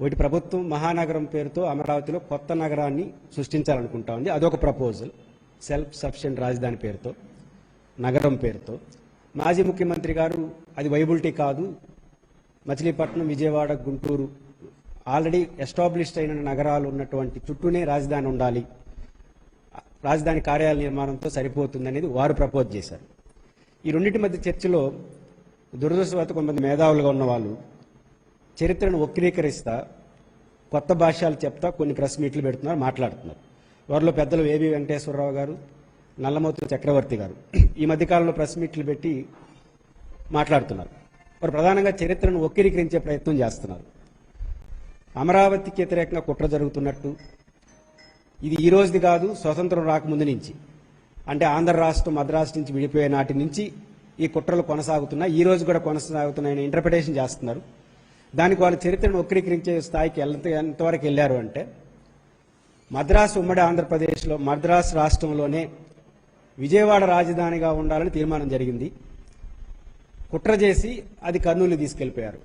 ఒకటి ప్రభుత్వం మహానగరం పేరుతో అమరావతిలో కొత్త నగరాన్ని సృష్టించాలనుకుంటా ఉంది. అదొక ప్రపోజల్, సెల్ఫ్ సఫిషియెంట్ రాజధాని పేరుతో, నగరం పేరుతో. మాజీ ముఖ్యమంత్రి గారు అది వైబిలిటీ కాదు, మచిలీపట్నం, విజయవాడ, గుంటూరు ఆల్రెడీ ఎస్టాబ్లిష్డ్ అయిన నగరాలు ఉన్నటువంటి చుట్టూనే రాజధాని ఉండాలి, రాజధాని కార్యాలయ నిర్మాణంతో సరిపోతుందనేది వారు ప్రపోజ్ చేశారు. ఈ రెండింటి మధ్య చర్చలో దురదృష్టవశాత్తు కొంతమంది మేధావులుగా ఉన్నవాళ్ళు చరిత్రను వక్రీకరిస్తా కొత్త భాష్యాలు చెప్తా కొన్ని ప్రెస్ మీట్లు పెడుతున్నారు, మాట్లాడుతున్నారు. వారిలో పెద్దలు ఏబి వెంకటేశ్వరరావు గారు, నల్లమోతుల చక్రవర్తి గారు ఈ మధ్యకాలంలో ప్రెస్ మీట్లు పెట్టి మాట్లాడుతున్నారు. వారు ప్రధానంగా చరిత్రను వక్రీకరించే ప్రయత్నం చేస్తున్నారు. అమరావతికి వ్యతిరేకంగా కుట్ర జరుగుతున్నట్టు, ఇది ఈ రోజుది కాదు, స్వతంత్రం రాకముందు నుంచి, అంటే ఆంధ్ర రాష్ట్రం మద్రాసు నుంచి విడిపోయే నాటి నుంచి ఈ కుట్రలు కొనసాగుతున్నాయి, ఈ రోజు కూడా కొనసాగుతున్నాయని ఇంటర్ప్రిటేషన్ చేస్తున్నారు. దానికి వాళ్ళ చరిత్రను వక్రీకరించే స్థాయికి ఎంతవరకు వెళ్ళారు అంటే, మద్రాసు ఉమ్మడి ఆంధ్రప్రదేశ్లో మద్రాసు రాష్ట్రంలోనే విజయవాడ రాజధానిగా ఉండాలని తీర్మానం జరిగింది. కుట్ర చేసి అది కర్నూలు తీసుకెళ్లిపోయారు.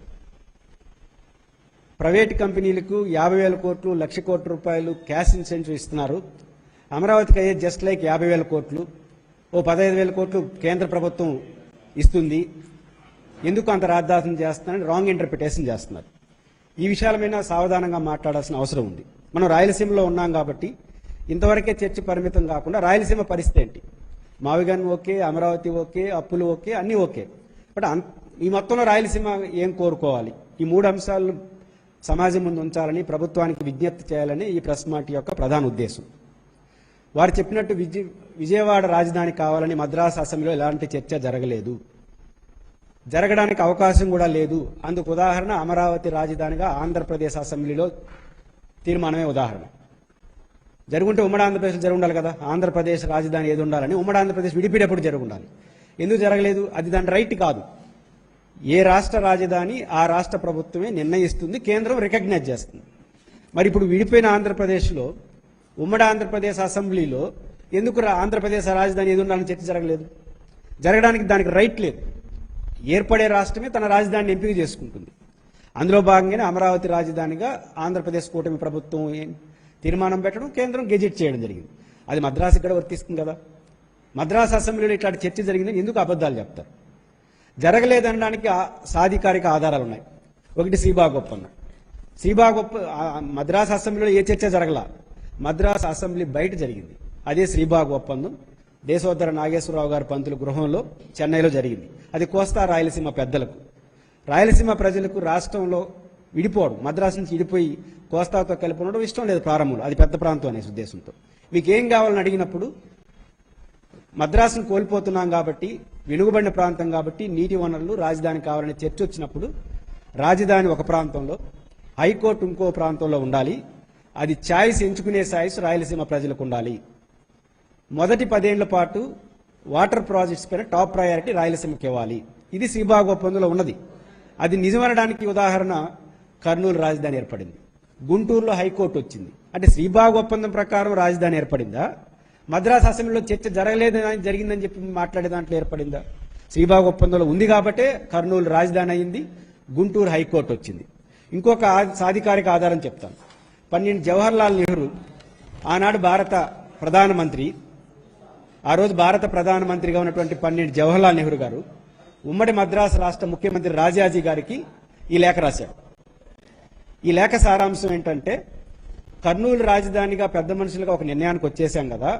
ప్రైవేట్ కంపెనీలకు 50,000 కోట్లు, 1,00,000 కోట్ల రూపాయలు క్యాష్ ఇన్సెంటివ్ ఇస్తున్నారు. అమరావతికి అయ్యే జస్ట్ లైక్ 50,000 కోట్లు, ఓ 15,000 కోట్లు కేంద్ర ప్రభుత్వం ఇస్తుంది, ఎందుకు అంత రాద్దాసం చేస్తున్నారని రాంగ్ ఇంటర్ప్రిటేషన్ చేస్తున్నారు. ఈ విషయాల మీద సావధానంగా మాట్లాడాల్సిన అవసరం ఉంది. మనం రాయలసీమలో ఉన్నాం కాబట్టి ఇంతవరకే చర్చ పరిమితం కాకుండా రాయలసీమ పరిస్థితి ఏంటి, మావిగన్ ఓకే, అమరావతి ఓకే, అప్పులు ఓకే, అన్నీ ఓకే, బట్ ఈ మొత్తంలో రాయలసీమ ఏం కోరుకోవాలి, ఈ మూడు అంశాలను సమాజం ముందు ఉంచాలని ప్రభుత్వానికి విజ్ఞప్తి చేయాలని ఈ ప్రెస్ మీట్ యొక్క ప్రధాన ఉద్దేశం. వారు చెప్పినట్టు విజయవాడ రాజధాని కావాలని మద్రాసు అసెంబ్లీలో ఎలాంటి చర్చ జరగలేదు, జరగడానికి అవకాశం కూడా లేదు. అందుకు ఉదాహరణ అమరావతి రాజధానిగా ఆంధ్రప్రదేశ్ అసెంబ్లీలో తీర్మానమే ఉదాహరణ. జరుగుంటే ఉమ్మడి ఆంధ్రప్రదేశ్ జరుగు ఉండాలి కదా, ఆంధ్రప్రదేశ్ రాజధాని ఏది ఉండాలని ఉమ్మడి ఆంధ్రప్రదేశ్ విడిపోయేటప్పుడు జరుగు ఉండాలి. ఎందుకు జరగలేదు? అది దాని రైట్ కాదు. ఏ రాష్ట్ర రాజధాని ఆ రాష్ట్ర ప్రభుత్వమే నిర్ణయిస్తుంది, కేంద్రం రికగ్నైజ్ చేస్తుంది. మరి ఇప్పుడు విడిపోయిన ఆంధ్రప్రదేశ్లో ఉమ్మడి ఆంధ్రప్రదేశ్ అసెంబ్లీలో ఎందుకు ఆంధ్రప్రదేశ్ రాజధాని ఏది ఉండాలని చర్చ జరగలేదు? జరగడానికి దానికి రైట్ లేదు. ఏర్పడే రాష్ట్రమే తన రాజధానిని ఎంపిక చేసుకుంటుంది. అందులో భాగంగానే అమరావతి రాజధానిగా ఆంధ్రప్రదేశ్ కూటమి ప్రభుత్వం తీర్మానం పెట్టడం, కేంద్రం గెజిట్ చేయడం జరిగింది. అది మద్రాసు ఇక్కడ వర్తిస్తుంది కదా. మద్రాసు అసెంబ్లీలో ఇట్లాంటి చర్చ జరిగిందని ఎందుకు అబద్ధాలు చెప్తారు? జరగలేదనడానికి సాధికారిక ఆధారాలు ఉన్నాయి. ఒకటి శ్రీబాగ్ ఒప్పందం. మద్రాసు అసెంబ్లీలో ఏ చర్చ జరగల, మద్రాసు అసెంబ్లీ బయట జరిగింది. అదే శ్రీబాగ్ ఒప్పందం దేశోత్తర నాగేశ్వరరావు గారి పంతుల గృహంలో చెన్నైలో జరిగింది. అది కోస్తా రాయలసీమ పెద్దలకు, రాయలసీమ ప్రజలకు రాష్ట్రంలో విడిపోవడం, మద్రాసు నుంచి విడిపోయి కోస్తాతో కలిపి ఉండడం ఇష్టం లేదు ప్రారంభంలో, అది పెద్ద ప్రాంతం అనే ఉద్దేశంతో. మీకు ఏం కావాలని అడిగినప్పుడు మద్రాసును కోల్పోతున్నాం కాబట్టి, వెనుకబడిన ప్రాంతం కాబట్టి నీటి వనరులు, రాజధాని కావాలనే చర్చ వచ్చినప్పుడు రాజధాని ఒక ప్రాంతంలో, హైకోర్టు ఇంకో ప్రాంతంలో ఉండాలి. అది ఛాయిస్, ఎంచుకునే ఛాయిస్ రాయలసీమ ప్రజలకు ఉండాలి. మొదటి 10 ఏళ్ల పాటు వాటర్ ప్రాజెక్ట్స్ పైన టాప్ ప్రయారిటీ రాయలసీమకి ఇవ్వాలి. ఇది శ్రీబాగ్ ఒప్పందంలో ఉన్నది. అది నిజమనడానికి ఉదాహరణ కర్నూలు రాజధాని ఏర్పడింది, గుంటూరులో హైకోర్టు వచ్చింది. అంటే శ్రీబాగ్ ఒప్పందం ప్రకారం రాజధాని ఏర్పడిందా, మద్రాసు అసెంబ్లీలో చర్చ జరిగిందని చెప్పి మాట్లాడే దాంట్లో ఏర్పడిందా? శ్రీబాగ్ ఒప్పందంలో ఉంది కాబట్టే కర్నూలు రాజధాని అయింది, గుంటూరు హైకోర్టు వచ్చింది. ఇంకొక సాధికారిక ఆధారం చెప్తాను. పండిట్ జవహర్లాల్ నెహ్రూ ఆనాడు భారత ప్రధానమంత్రి, ఆ రోజు భారత ప్రధానమంత్రిగా ఉన్నటువంటి పండిట్ జవహర్లాల్ నెహ్రూ గారు ఉమ్మడి మద్రాసు రాష్ట్ర ముఖ్యమంత్రి రాజాజీ గారికి ఈ లేఖ రాశారు. ఈ లేఖ సారాంశం ఏంటంటే, కర్నూలు రాజధానిగా పెద్ద మనుషులుగా ఒక నిర్ణయానికి వచ్చేసాం కదా,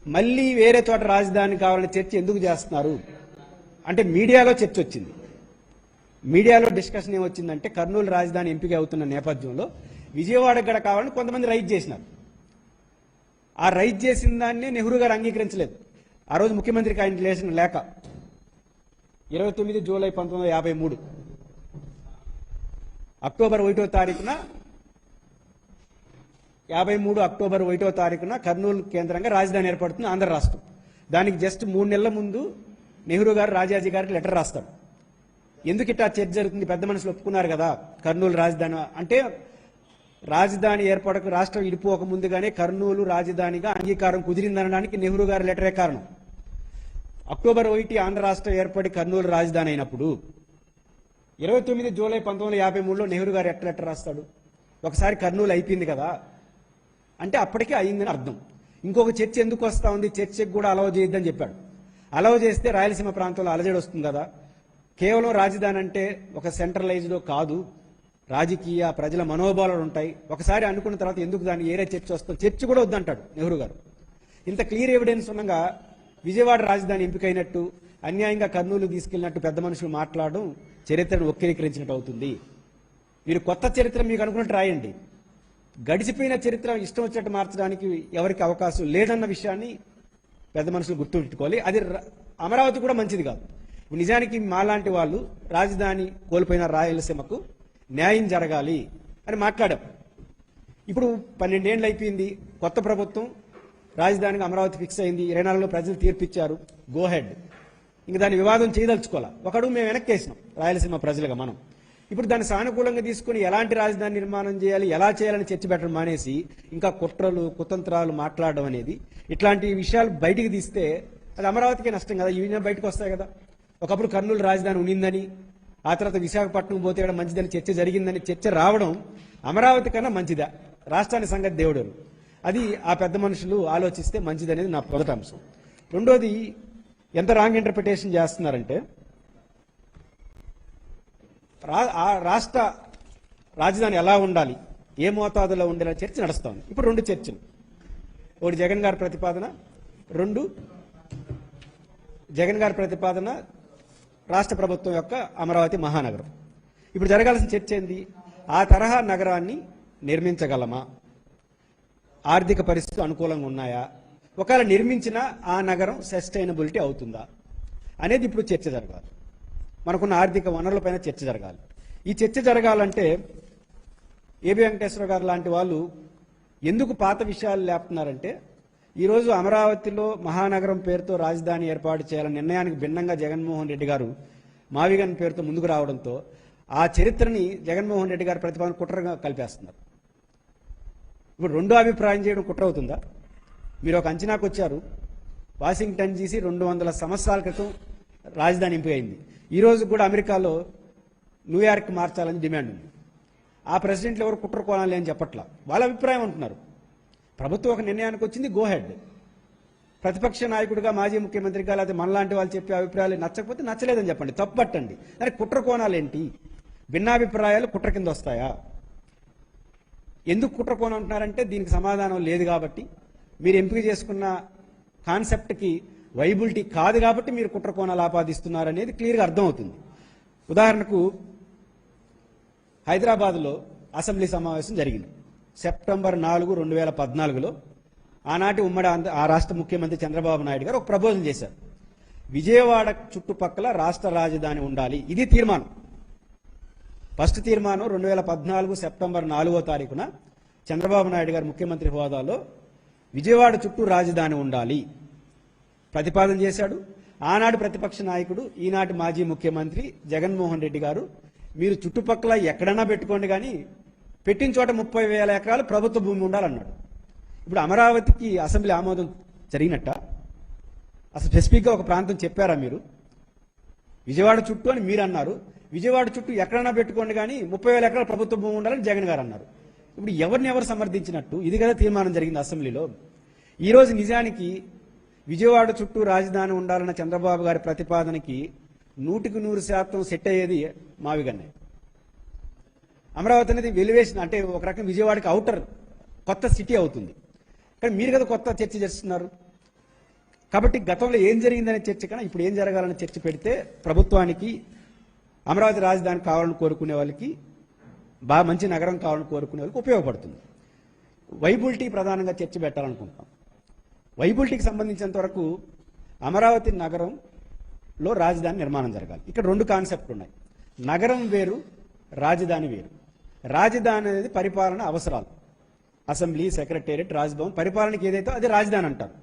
మళ్ళీ వేరే చోట రాజధాని కావాలని చర్చ ఎందుకు చేస్తున్నారు అంటే, మీడియాలో చర్చ వచ్చింది. మీడియాలో డిస్కషన్ ఏమొచ్చిందంటే, కర్నూలు రాజధాని ఎంపిక అవుతున్న నేపథ్యంలో విజయవాడ గడ కావాలని కొంతమంది రైజ్ చేసినారు. ఆ రైజ్ చేసిన దాన్ని నెహ్రూ గారు అంగీకరించలేదు. ఆ రోజు ముఖ్యమంత్రికి ఆయన చేసిన లేఖ 29 జూలై 1953 అక్టోబర్ 1వ తారీఖున 53 అక్టోబర్ 1వ తారీఖున కర్నూలు కేంద్రంగా రాజధాని ఏర్పడుతుంది ఆంధ్ర రాష్ట్రం. దానికి జస్ట్ 3 నెలల ముందు నెహ్రూ గారు రాజాజీ గారికి లెటర్ రాస్తారు. ఎందుకు ఇట్లా చర్చ జరుగుతుంది, పెద్ద మనుషులు ఒప్పుకున్నారు కదా కర్నూలు రాజధాని అంటే, రాజధాని ఏర్పడకు రాష్ట్రం విడిపోక ముందుగానే కర్నూలు రాజధానిగా అంగీకారం కుదిరిందనడానికి నెహ్రూ గారి లెటరే కారణం. అక్టోబర్ 1 ఆంధ్ర రాష్ట్రం ఏర్పడి కర్నూలు రాజధాని అయినప్పుడు 29 జూలై 1953లో నెహ్రూ గారు ఎట్లా లెటర్ రాస్తాడు? ఒకసారి కర్నూలు అయిపోయింది కదా అంటే అప్పటికే అయిందని అర్థం. ఇంకొక చర్చ ఎందుకు వస్తూ ఉంది, చర్చకు కూడా అలవ్ చేయొద్దని చెప్పాడు. అలవ్ చేస్తే రాయలసీమ ప్రాంతంలో అలజడి వస్తుంది కదా. కేవలం రాజధాని అంటే ఒక సెంట్రలైజ్డ్ కాదు, రాజకీయ ప్రజల మనోభావాలు ఉంటాయి. ఒకసారి అనుకున్న తర్వాత ఎందుకు దాన్ని ఏరే చర్చ వస్తుంది, చర్చ కూడా వద్దంటాడు నెహ్రూ గారు. ఇంత క్లియర్ ఎవిడెన్స్ ఉండగా విజయవాడ రాజధాని ఎంపికైనట్టు, అన్యాయంగా కర్నూలు తీసుకెళ్లినట్టు పెద్ద మనుషులు మాట్లాడడం చరిత్రను వక్రీకరించినట్టు అవుతుంది. మీరు కొత్త చరిత్ర మీకు అనుకున్నట్టు రాయండి, గడిచిపోయిన చరిత్ర ఇష్టం వచ్చినట్టు మార్చడానికి ఎవరికి అవకాశం లేదన్న విషయాన్ని పెద్ద మనుషులు గుర్తుపెట్టుకోవాలి. అది అమరావతి కూడా మంచిది కాదు. నిజానికి మాలాంటి వాళ్ళు రాజధాని కోల్పోయిన రాయలసీమకు న్యాయం జరగాలి అని మాట్లాడాం. ఇప్పుడు 12 ఏళ్ళు అయిపోయింది, కొత్త ప్రభుత్వం రాజధానికి అమరావతి ఫిక్స్ అయింది, 24లో ప్రజలు తీర్పిచ్చారు, గో హెడ్. ఇంక దాన్ని వివాదం చేయదలుచుకోవాలి. ఒకడు మేము వెనక్కేసినాం రాయలసీమ ప్రజలుగా మనం. ఇప్పుడు దాన్ని సానుకూలంగా తీసుకుని ఎలాంటి రాజధాని నిర్మాణం చేయాలి, ఎలా చేయాలని చర్చ పెట్టడం మానేసి ఇంకా కుట్రలు కుతంత్రాలు మాట్లాడడం అనేది, ఇట్లాంటి విషయాలు బయటికి తీస్తే అది అమరావతికే నష్టం కదా. ఇవి బయటకు వస్తాయి కదా. ఒకప్పుడు కర్నూలు రాజధాని ఉన్నిందని, ఆ తర్వాత విశాఖపట్నం పోతే కూడా మంచిదని చర్చ జరిగిందని చర్చ రావడం అమరావతి కన్నా మంచిదా, రాష్ట్రాన్ని సంగతి దేవుడు. అది ఆ పెద్ద మనుషులు ఆలోచిస్తే మంచిదనేది నా మొదటి అంశం. రెండోది, ఎంత రాంగ్ ఇంటర్ప్రిటేషన్ చేస్తున్నారంటే రాష్ట్ర రాజధాని ఎలా ఉండాలి, ఏ మోతాదులో ఉండాలని చర్చ నడుస్తోంది. ఇప్పుడు 2 చర్చలు, ఒకటి జగన్ గారి ప్రతిపాదన, 2 జగన్ గారి ప్రతిపాదన రాష్ట్ర ప్రభుత్వం యొక్క అమరావతి మహానగరం. ఇప్పుడు జరగాల్సిన చర్చ ఏంది, ఆ తరహా నగరాన్ని నిర్మించగలమా, ఆర్థిక పరిస్థితులు అనుకూలంగా ఉన్నాయా, ఒకవేళ నిర్మించినా ఆ నగరం సస్టైనబిలిటీ అవుతుందా అనేది ఇప్పుడు చర్చ జరగాలి. మనకున్న ఆర్థిక వనరులపైన చర్చ జరగాలి. ఈ చర్చ జరగాలంటే ఏబి వెంకటేశ్వర గారు లాంటి వాళ్ళు ఎందుకు పాత విషయాలు లేపుతున్నారంటే, ఈరోజు అమరావతిలో మహానగరం పేరుతో రాజధాని ఏర్పాటు చేయాలనే నిర్ణయానికి భిన్నంగా జగన్మోహన్ రెడ్డి గారు మావిగన్ పేరుతో ముందుకు రావడంతో ఆ చరిత్రని జగన్మోహన్ రెడ్డి గారి ప్రతిపాదన కుట్రగా కలిపేస్తున్నారు. ఇప్పుడు 2 అభిప్రాయం చేయడం కుట్ర అవుతుందా? మీరు ఒక అంచనాకు వచ్చారు, వాషింగ్టన్ డీసీ 200 సంవత్సరాల క్రితం రాజధాని ఎంపిక అయింది. ఈరోజు కూడా అమెరికాలో న్యూయార్క్ మార్చాలని డిమాండ్ ఉంది. ఆ ప్రెసిడెంట్లు ఎవరు కుట్ర కోనాలి అని చెప్పట్లా, వాళ్ళ అభిప్రాయం అంటున్నారు. ప్రభుత్వం ఒక నిర్ణయానికి వచ్చింది, గో హెడ్. ప్రతిపక్ష నాయకుడిగా, మాజీ ముఖ్యమంత్రిగా, లేకపోతే మనలాంటి వాళ్ళు చెప్పే అభిప్రాయాలు నచ్చకపోతే నచ్చలేదని చెప్పండి, తప్పట్టండి. దానికి కుట్ర కోణాలేంటి? భిన్నాభిప్రాయాలు కుట్ర కింద వస్తాయా? ఎందుకు కుట్ర కోణం అంటున్నారంటే దీనికి సమాధానం లేదు కాబట్టి, మీరు ఎంపిక చేసుకున్న కాన్సెప్ట్కి వైబిలిటీ కాదు కాబట్టి మీరు కుట్ర కోణాలు ఆపాదిస్తున్నారనేది క్లియర్గా అర్థమవుతుంది. ఉదాహరణకు హైదరాబాద్లో అసెంబ్లీ సమావేశం జరిగింది సెప్టెంబర్ 4, 2014లో. ఆనాటి ఉమ్మడి ఆ రాష్ట్ర ముఖ్యమంత్రి చంద్రబాబు నాయుడు గారు ఒక ప్రపోజల్ చేశారు, విజయవాడ చుట్టుపక్కల రాష్ట్ర రాజధాని ఉండాలి. ఇది తీర్మానం. ఫస్ట్ తీర్మానం 2014 సెప్టెంబర్ 4వ తారీఖున చంద్రబాబు నాయుడు గారు ముఖ్యమంత్రి హోదాలో విజయవాడ చుట్టూ రాజధాని ఉండాలి ప్రతిపాదన చేశాడు. ఆనాడు ప్రతిపక్ష నాయకుడు, ఈనాటి మాజీ ముఖ్యమంత్రి జగన్మోహన్ రెడ్డి గారు, మీరు చుట్టుపక్కల ఎక్కడైనా పెట్టుకోండి కానీ పెట్టిన చోట 30,000 ఎకరాలు ప్రభుత్వ భూమి ఉండాలన్నాడు. ఇప్పుడు అమరావతికి అసెంబ్లీ ఆమోదం జరిగినట్ట? అసలు స్పెసిఫిక్గా ఒక ప్రాంతం చెప్పారా మీరు? విజయవాడ చుట్టూ అని మీరు అన్నారు, విజయవాడ చుట్టూ ఎక్కడైనా పెట్టుకోండి కానీ 30,000 ఎకరాలు ప్రభుత్వ భూమి ఉండాలని జగన్ గారు అన్నారు. ఇప్పుడు ఎవరిని ఎవరు సమర్థించినట్టు? ఇది కదా తీర్మానం జరిగింది అసెంబ్లీలో. ఈరోజు నిజానికి విజయవాడ చుట్టూ రాజధాని ఉండాలన్న చంద్రబాబు గారి ప్రతిపాదనకి 100% సెట్ అయ్యేది మావిగన్నే. అమరావతి అనేది వెలివేషన్, అంటే ఒక రకం విజయవాడకి అవుటర్ కొత్త సిటీ అవుతుంది. కానీ మీరు కదా కొత్త చర్చ చేస్తున్నారు. కాబట్టి గతంలో ఏం జరిగిందనే చర్చ కన్నా ఇప్పుడు ఏం జరగాలనే చర్చ పెడితే ప్రభుత్వానికి అమరావతి రాజధాని కావాలని కోరుకునే వాళ్ళకి, బాగా మంచి నగరం కావాలని కోరుకునే వాళ్ళకి ఉపయోగపడుతుంది. వైబిలిటీ ప్రధానంగా చర్చ పెట్టాలనుకుంటాం. వైబిలిటీకి సంబంధించినంత వరకు అమరావతి నగరంలో రాజధాని నిర్మాణం జరగాలి. ఇక్కడ 2 కాన్సెప్ట్లు ఉన్నాయి, నగరం వేరు, రాజధాని వేరు. రాజధాని అనేది పరిపాలన అవసరాలు, అసెంబ్లీ, సెక్రటేరియట్, రాజ్భవన్, పరిపాలనకి ఏదైతే అది రాజధాని అంటారు.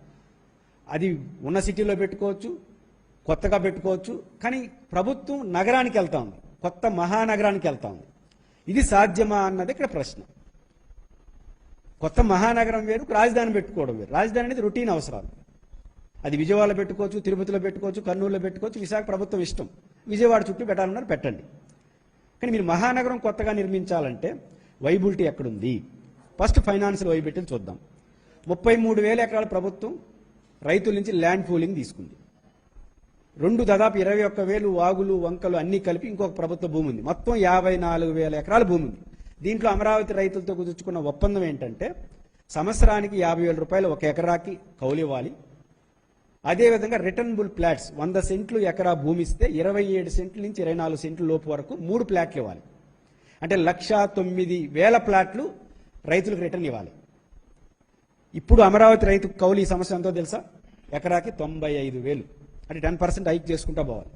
అది ఉన్న సిటీలో పెట్టుకోవచ్చు, కొత్తగా పెట్టుకోవచ్చు. కానీ ప్రభుత్వం నగరానికి వెళ్తా ఉంది, కొత్త మహానగరానికి వెళ్తా ఉంది. ఇది సాధ్యమా అన్నది ఇక్కడ ప్రశ్న. కొత్త మహానగరం వేరు, రాజధాని పెట్టుకోవడం వేరు. రాజధాని అనేది రొటీన్ అవసరాలు. అది విజయవాడలో పెట్టుకోవచ్చు, తిరుపతిలో పెట్టుకోవచ్చు, కర్నూలులో పెట్టుకోవచ్చు, విశాఖ ప్రభుత్వం ఇష్టం. విజయవాడ చుట్టూ పెట్టాలన్నారు పెట్టండి. కానీ మీరు మహానగరం కొత్తగా నిర్మించాలంటే వైబిలిటీ ఎక్కడుంది? ఫస్ట్ ఫైనాన్షియల్ వైబిలిటీ చూద్దాం. 33,000 ఎకరాల ప్రభుత్వం రైతుల నుంచి ల్యాండ్ పూలింగ్ తీసుకుంది. దాదాపు 21,000 వాగులు వంకలు అన్ని కలిపి ఇంకొక ప్రభుత్వ భూమి ఉంది. మొత్తం 54,000 ఎకరాల భూమి ఉంది. దీంట్లో అమరావతి రైతులతో కుదుర్చుకున్న ఒప్పందం ఏంటంటే సంవత్సరానికి 50,000 రూపాయలు ఒక ఎకరాకి కౌలు ఇవ్వాలి. అదేవిధంగా రిటర్నబుల్ ప్లాట్స్ 100 సెంట్లు ఎకరా భూమి ఇస్తే 27 సెంట్ల నుంచి 24 సెంట్ల లోపు వరకు 3 ప్లాట్లు ఇవ్వాలి. అంటే 1,09,000 ప్లాట్లు రైతులకు రిటర్న్ ఇవ్వాలి. ఇప్పుడు అమరావతి రైతు కౌలు ఈ సంవత్సరం ఎంతో తెలుసా? ఎకరాకి 95,000. అంటే 10% హైక్ చేసుకుంటా పోవాలి.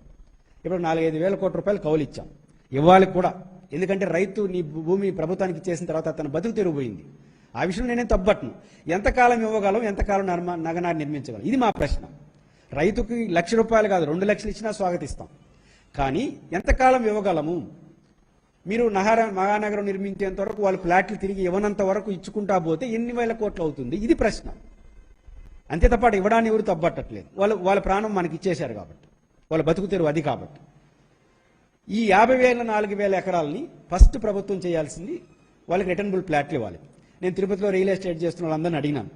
ఇప్పుడు 4,500 కోట్ల రూపాయలు కౌలు ఇచ్చాం, ఇవ్వాలి కూడా. ఎందుకంటే రైతు నీ భూమి ప్రభుత్వానికి ఇచ్చేసిన తర్వాత అతను బతుకు తెరిగిపోయింది. ఆ విషయం నేనేం తప్పట్ను. ఎంతకాలం ఇవ్వగలం, ఎంతకాలం నగనాన్ని నిర్మించగలం, ఇది మా ప్రశ్న. రైతుకి ₹1,00,000 కాదు 2 లక్షలు ఇచ్చినా స్వాగతిస్తాం. కానీ ఎంతకాలం ఇవ్వగలము? మీరు మహానగరం నిర్మించేంత వరకు వాళ్ళు ఫ్లాట్లు తిరిగి ఇవ్వనంత వరకు ఇచ్చుకుంటా పోతే ఎన్ని వేల కోట్లు అవుతుంది? ఇది ప్రశ్న. అంతే తప్ప ఇవ్వడాన్ని ఎవరు తప్పట్టట్లేదు. వాళ్ళ ప్రాణం మనకి ఇచ్చేశారు కాబట్టి, వాళ్ళ బతుకు తెరువు అది కాబట్టి. ఈ 50,000 4,000 ఎకరాలని ఫస్ట్ ప్రభుత్వం చేయాల్సింది వాళ్ళకి రిటర్నబుల్ ప్లాట్లు ఇవ్వాలి. నేను తిరుపతిలో రియల్ ఎస్టేట్ చేస్తున్న వాళ్ళందరినీ అడిగినాను.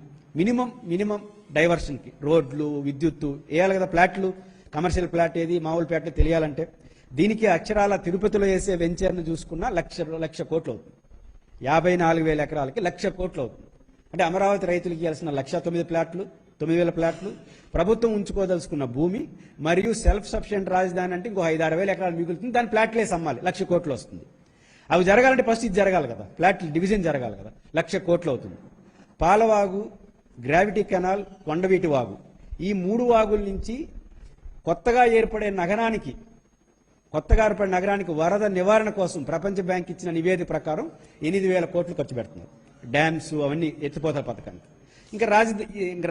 మినిమం డైవర్షన్కి రోడ్లు, విద్యుత్తు వేయాలి కదా. ప్లాట్లు, కమర్షియల్ ప్లాట్ ఏది, మామూలు ప్లాట్లు తెలియాలంటే దీనికి అక్షరాల తిరుపతిలో వేసే వెంచర్ను చూసుకున్నా లక్ష కోట్లు అవుతుంది. 54,000 ఎకరాలకి 1,00,000 కోట్లు అవుతుంది. అంటే అమరావతి రైతులకి ఇవ్వాల్సిన 109 ప్లాట్లు, 9,000 ప్లాట్లు, ప్రభుత్వం ఉంచుకోదలుచుకున్న భూమి, మరియు సెల్ఫ్ సఫిషియెంట్ రాజధాని అంటే ఇంకో 5,000-6,000 ఎకరాలు మిగులుతుంది. దాని ప్లాట్లేసి అమ్మాలి, 1,00,000 కోట్లు వస్తుంది. అవి జరగాలంటే ఫస్ట్ ఇది జరగాలి కదా, ప్లాట్లు డివిజన్ జరగాలి కదా, 1,00,000 కోట్లు అవుతుంది. పాలవాగు, గ్రావిటీ కెనాల్, కొండవీటి వాగు, ఈ 3 వాగుల నుంచి కొత్తగా ఏర్పడే నగరానికి వరద నివారణ కోసం ప్రపంచ బ్యాంక్ ఇచ్చిన నివేదిక ప్రకారం 8,000 కోట్లు ఖర్చు పెడుతున్నారు. డ్యామ్స్ అవన్నీ ఎత్తిపోతల పథకానికి. ఇంకా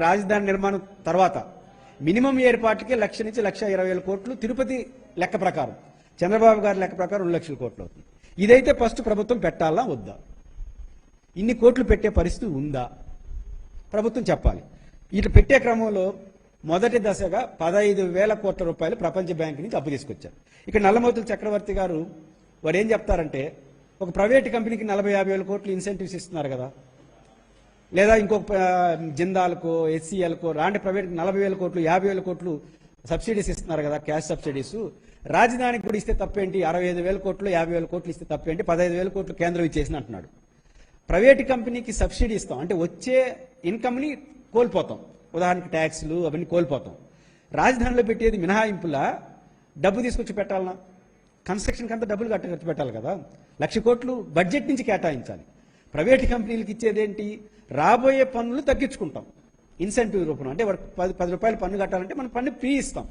రాజధాని నిర్మాణం తర్వాత మినిమం ఏర్పాటుకే 1,00,000 నుంచి 1,20,000 కోట్లు తిరుపతి లెక్క ప్రకారం, చంద్రబాబు గారి లెక్క ప్రకారం 2,00,000 కోట్లు అవుతుంది. ఇదైతే ఫస్ట్ ప్రభుత్వం పెట్టాలా వద్దా? ఇన్ని కోట్లు పెట్టే పరిస్థితి ఉందా? ప్రభుత్వం చెప్పాలి. ఇట్లా పెట్టే క్రమంలో మొదటి దశగా 15,000 కోట్ల రూపాయలు ప్రపంచ బ్యాంక్ నుంచి అప్పు తీసుకొచ్చారు. ఇక్కడ నల్లమోతుల చక్రవర్తి గారు వారు ఏం చెప్తారంటే, ఒక ప్రైవేట్ కంపెనీకి 40,000-50,000 కోట్లు ఇన్సెంటివ్స్ ఇస్తున్నారు కదా, లేదా ఇంకొక జిందాల్కో, HCLకో రాంటి ప్రైవేట్కి 40,000 కోట్లు 50,000 కోట్లు సబ్సిడీస్ ఇస్తున్నారు కదా, క్యాష్ సబ్సిడీస్. రాజధానికి కూడా ఇస్తే తప్పేంటి? 65,000 కోట్లు 50,000 కోట్లు ఇస్తే తప్పేంటి? 15,000 కోట్లు కేంద్రం ఇచ్చేసిన అంటున్నాడు. ప్రైవేట్ కంపెనీకి సబ్సిడీ ఇస్తాం అంటే వచ్చే ఇన్కమ్ని కోల్పోతాం. ఉదాహరణకి ట్యాక్స్లు అవన్నీ కోల్పోతాం. రాజధానిలో పెట్టేది మినహాయింపులా డబ్బు తీసుకొచ్చి పెట్టాలన్నా? కన్స్ట్రక్షన్కి అంతా డబ్బులు ఖర్చు పెట్టాలి కదా. 1,00,000 కోట్లు బడ్జెట్ నుంచి కేటాయించాలి. ప్రైవేట్ కంపెనీలకు ఇచ్చేదేంటి? రాబోయే పన్నులు తగ్గించుకుంటాం ఇన్సెంటివ్ రూపంలో. అంటే వాడు 10 రూపాయలు పన్ను కట్టాలంటే మనం పన్ను ఫ్రీ ఇస్తాం.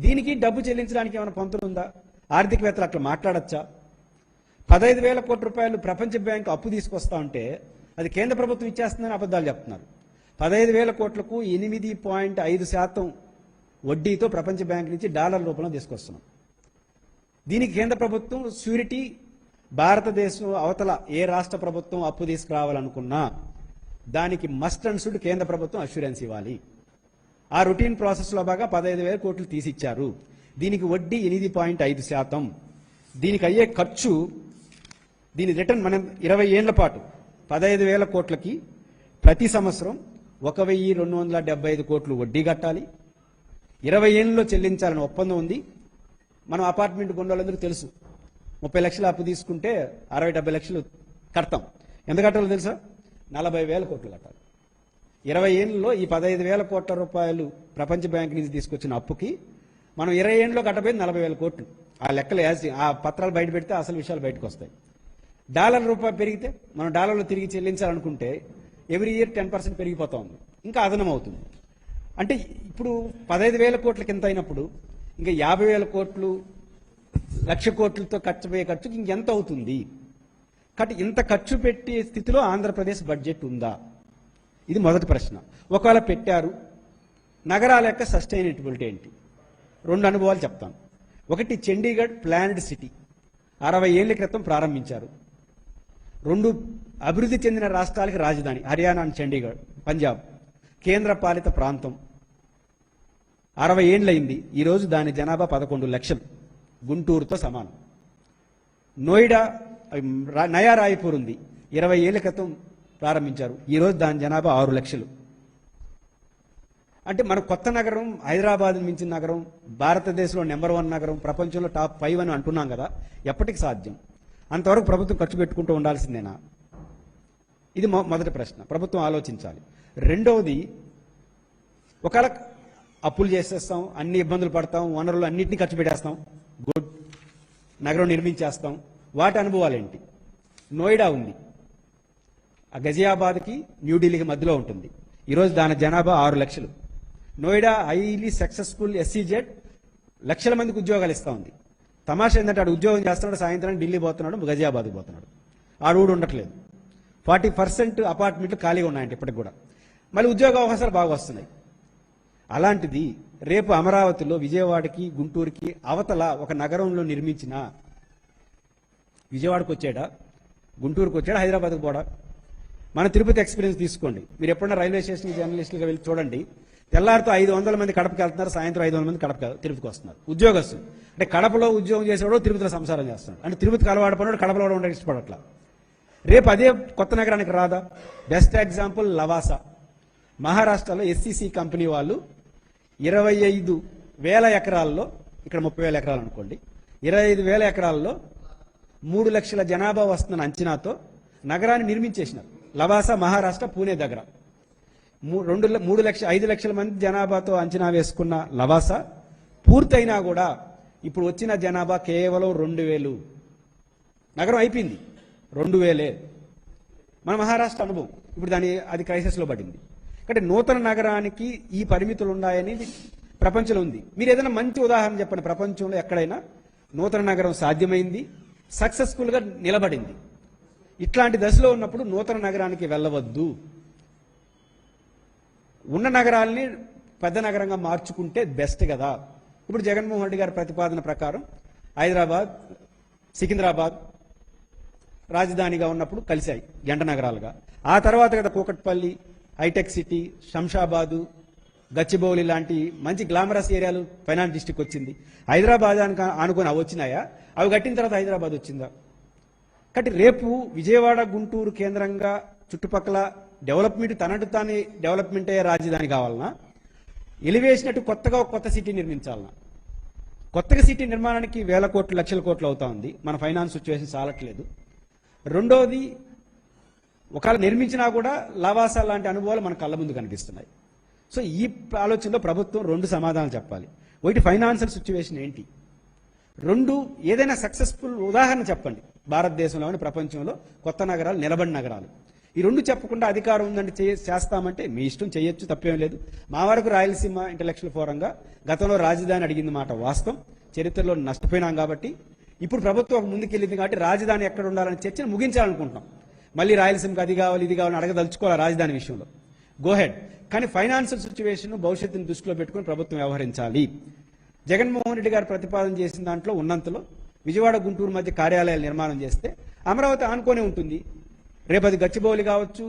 దీనికి డబ్బు చెల్లించడానికి ఏమైనా పంతులు ఉందా? ఆర్థికవేత్తలు అట్లా మాట్లాడచ్చా? 15,000 కోట్ల రూపాయలు ప్రపంచ బ్యాంకు అప్పు తీసుకొస్తా ఉంటే అది కేంద్ర ప్రభుత్వం ఇచ్చేస్తుందని అబద్ధాలు చెప్తున్నారు. 15,000 కోట్లకు 8.5% వడ్డీతో ప్రపంచ బ్యాంక్ నుంచి డాలర్ రూపంలో తీసుకొస్తున్నాం. దీనికి కేంద్ర ప్రభుత్వం షూరిటీ, భారతదేశం అవతల ఏ రాష్ట్ర ప్రభుత్వం అప్పు తీసుకురావాలనుకున్నా దానికి మస్ట్ అండ్ షుడ్ కేంద్ర ప్రభుత్వం అష్యూరెన్స్ ఇవ్వాలి. ఆ రొటీన్ ప్రాసెస్లో బాగా 15,000 కోట్లు తీసిచ్చారు. దీనికి వడ్డీ 8.5%. దీనికి అయ్యే ఖర్చు, దీని రిటర్న్ మనం 20 ఏళ్ల పాటు 15,000 కోట్లకి ప్రతి సంవత్సరం 1,275 కోట్లు వడ్డీ కట్టాలి. 20 ఏళ్ళలో చెల్లించాలని ఒప్పందం ఉంది. మనం అపార్ట్మెంట్ కొన్నోళ్ళందరూ తెలుసు, 30 లక్షలు అప్పు తీసుకుంటే 60-70 లక్షలు కడతాం. ఎంత కట్టాలో తెలుసా? 40,000 కోట్లు కట్టాలి. 20 ఏళ్ళలో ఈ 15,000 కోట్ల రూపాయలు ప్రపంచ బ్యాంక్ నుంచి తీసుకొచ్చిన అప్పుకి మనం 20 ఏళ్ళలో కట్టబోయేది 40,000 కోట్లు. ఆ లెక్కలు ఆ పత్రాలు బయట పెడితే అసలు విషయాలు బయటకు వస్తాయి. డాలర్ రూపాయి పెరిగితే మనం డాలర్లో తిరిగి చెల్లించాలనుకుంటే ఎవ్రీ ఇయర్ 10% పెరిగిపోతా ఉంది, ఇంకా అదనం అవుతుంది. అంటే ఇప్పుడు 15,000 కోట్లకి ఎంత అయినప్పుడు ఇంకా 50,000 కోట్లు 1,00,000 కోట్లతో ఖర్చు ఖర్చుకి ఇంకెంత అవుతుంది? కాబట్టి ఇంత ఖర్చు పెట్టే స్థితిలో ఆంధ్రప్రదేశ్ బడ్జెట్ ఉందా? ఇది మొదటి ప్రశ్న. ఒకవేళ పెట్టారు, నగరాల యొక్క సస్టైనబిలిటీ ఏంటి? 2 అనుభవాలు చెప్తాను. ఒకటి, చండీగఢ్ ప్లాన్డ్ సిటీ 60 ఏళ్ల క్రితం ప్రారంభించారు. 2 అభివృద్ధి చెందిన రాష్ట్రాలకి రాజధాని, హర్యానా అండ్ చండీగఢ్, పంజాబ్ కేంద్ర పాలిత ప్రాంతం. 60 ఏళ్ళయింది. ఈరోజు దాని జనాభా 11 లక్షలు, గుంటూరుతో సమానం. నోయిడా, నయా రాయ్పూర్ ఉంది, 20 ఏళ్ల క్రితం ప్రారంభించారు. ఈరోజు దాని జనాభా 6 లక్షలు. అంటే మన కొత్త నగరం, హైదరాబాద్ మించిన నగరం, భారతదేశంలో నెంబర్ 1 నగరం, ప్రపంచంలో టాప్ 5 అని అంటున్నాం కదా, ఎప్పటికి సాధ్యం? అంతవరకు ప్రభుత్వం ఖర్చు పెట్టుకుంటూ ఉండాల్సిందేనా? ఇది మొదటి ప్రశ్న, ప్రభుత్వం ఆలోచించాలి. రెండవది, ఒకవేళ అప్పులు చేసేస్తాం, అన్ని ఇబ్బందులు పడతాం, వనరులు అన్నింటినీ ఖర్చు పెట్టేస్తాం, గుడ్, నగరం నిర్మించేస్తాం, వాటి అనుభవాలు ఏంటి? నోయిడా ఉంది, ఆ గజియాబాద్కి న్యూఢిల్లీకి మధ్యలో ఉంటుంది. ఈరోజు దాని జనాభా 6 లక్షలు. నోయిడా హైలీ సక్సెస్ఫుల్ ఎస్సీజెడ్ లక్షల మందికి ఉద్యోగాలు ఇస్తూ ఉంది. తమాషా ఏంటంటే ఆడు ఉద్యోగం చేస్తున్నాడు, సాయంత్రం ఢిల్లీ పోతున్నాడు, గజియాబాద్కి పోతున్నాడు, ఆడు కూడా ఉండట్లేదు. 40% అపార్ట్మెంట్లు ఖాళీగా ఉన్నాయంటే ఇప్పటికి కూడా. మళ్ళీ ఉద్యోగ అవకాశాలు బాగా వస్తున్నాయి. అలాంటిది రేపు అమరావతిలో విజయవాడకి, గుంటూరుకి అవతల ఒక నగరంలో నిర్మించిన, విజయవాడకు వచ్చాడా, గుంటూరుకు వచ్చాడా, హైదరాబాద్కు పోడా? మన తిరుపతి ఎక్స్పీరియన్స్ తీసుకోండి. మీరు ఎప్పుడన్నా రైల్వే స్టేషన్కి జర్నలిస్టులుగా వెళ్ళి చూడండి, తెల్లారితో 500 మంది కడపకి వెళ్తున్నారు, సాయంత్రం 500 మంది తిరుపతికి వస్తున్నారు ఉద్యోగస్తులు. అంటే కడపలో ఉద్యోగం చేసేవాడు తిరుపతిలో సంసారం చేస్తున్నాడు. అంటే తిరుపతికి అలవాటు పడినాడు, కడపలో కూడా ఉండడానికి ఇష్టపడట్లా. రేపు అదే కొత్త నగరానికి రాదా? Best example Lavasa. మహారాష్ట్రలో ఎస్సీసీ కంపెనీ వాళ్ళు 25,000 ఎకరాల్లో, ఇక్కడ 30,000 ఎకరాలు అనుకోండి, 25,000 ఎకరాల్లో 3 లక్షల జనాభా వస్తున్న అంచనాతో నగరాన్ని నిర్మించేసినారు. లవాసా మహారాష్ట్ర, పూణే దగ్గర 5 లక్షల మంది జనాభాతో అంచనా వేసుకున్న లవాసా పూర్తయినా కూడా ఇప్పుడు వచ్చిన జనాభా కేవలం 2,000. నగరం అయిపోయింది, 2,000. మన మహారాష్ట్ర అనుభవం ఇప్పుడు అది క్రైసిస్లో పడింది. అంటే నూతన నగరానికి ఈ పరిమితులు ఉన్నాయని ప్రపంచంలో ఉంది. మీరు ఏదైనా మంచి ఉదాహరణ చెప్పండి, ప్రపంచంలో ఎక్కడైనా నూతన నగరం సాధ్యమైంది, సక్సెస్ఫుల్గా నిలబడింది. ఇట్లాంటి దశలో ఉన్నప్పుడు నూతన నగరానికి వెళ్ళవద్దు. ఉన్న నగరాల్ని పెద్ద నగరంగా మార్చుకుంటే బెస్ట్ కదా. ఇప్పుడు జగన్మోహన్ రెడ్డి గారి ప్రతిపాదన ప్రకారం హైదరాబాద్, సికింద్రాబాద్ రాజధానిగా ఉన్నప్పుడు కలిశాయి జంట నగరాలుగా. ఆ తర్వాత కదా కూకట్పల్లి, హైటెక్ సిటీ, శంషాబాదు, గచ్చిబౌలి లాంటి మంచి గ్లామరస్ ఏరియాలు ఫైనాన్స్ డిస్ట్రిక్ట్ వచ్చింది. హైదరాబాద్ అనుకుని అవి వచ్చినాయా? అవి కట్టిన తర్వాత హైదరాబాద్ వచ్చిందా? కాబట్టి రేపు విజయవాడ, గుంటూరు కేంద్రంగా చుట్టుపక్కల డెవలప్మెంట్ తనటు తానే డెవలప్మెంట్ అయ్యే రాజధాని కావాలన్నా, ఎలివేసినట్టు కొత్తగా ఒక కొత్త సిటీ నిర్మించాలన్నా? కొత్తగా సిటీ నిర్మాణానికి 1,000 కోట్లు, లక్షల కోట్లు అవుతా ఉంది. మన ఫైనాన్స్ సిచ్యువేషన్ చాలట్లేదు. రెండోది, ఒకవేళ నిర్మించినా కూడా లవాసా లాంటి అనుభవాలు మన కళ్ళ ముందు కనిపిస్తున్నాయి. సో ఈ ఆలోచనలో ప్రభుత్వం 2 సమాధానాలు చెప్పాలి. ఒకటి, ఫైనాన్షియల్ సిచ్యువేషన్ ఏంటి? 2, ఏదైనా సక్సెస్ఫుల్ ఉదాహరణ చెప్పండి భారతదేశంలోని, ప్రపంచంలో కొత్త నగరాలు, నిలబడిన నగరాలు. ఈ 2 చెప్పకుండా అధికారం ఉందంటే చేస్తామంటే మీ ఇష్టం, చేయొచ్చు, తప్పేం లేదు. మా వరకు రాయలసీమ ఇంటలెక్చువల్ ఫోరంగా గతంలో రాజధాని అడిగింది మాట వాస్తవం, చరిత్రలో నష్టపోయినాం కాబట్టి ఇప్పుడు ప్రభుత్వం ముందుకెళ్ళింది కాబట్టి రాజధాని ఎక్కడ ఉండాలని చర్చను ముగించాలనుకుంటున్నాం. మళ్ళీ రాయలసీమకి అది కావాలి, ఇది కావాలని అడగదలుచుకోవాలి రాజధాని విషయంలో, గోహెడ్. కానీ ఫైనాన్షియల్ సిచ్యువేషన్, భవిష్యత్తును దృష్టిలో పెట్టుకుని ప్రభుత్వం వ్యవహరించాలి. జగన్మోహన్ రెడ్డి గారు ప్రతిపాదన చేసిన దాంట్లో ఉన్నంతలో విజయవాడ, గుంటూరు మధ్య కార్యాలయాలు నిర్మాణం చేస్తే అమరావతి ఆనుకొనే ఉంటుంది. రేపు అది గచ్చిబౌలి కావచ్చు,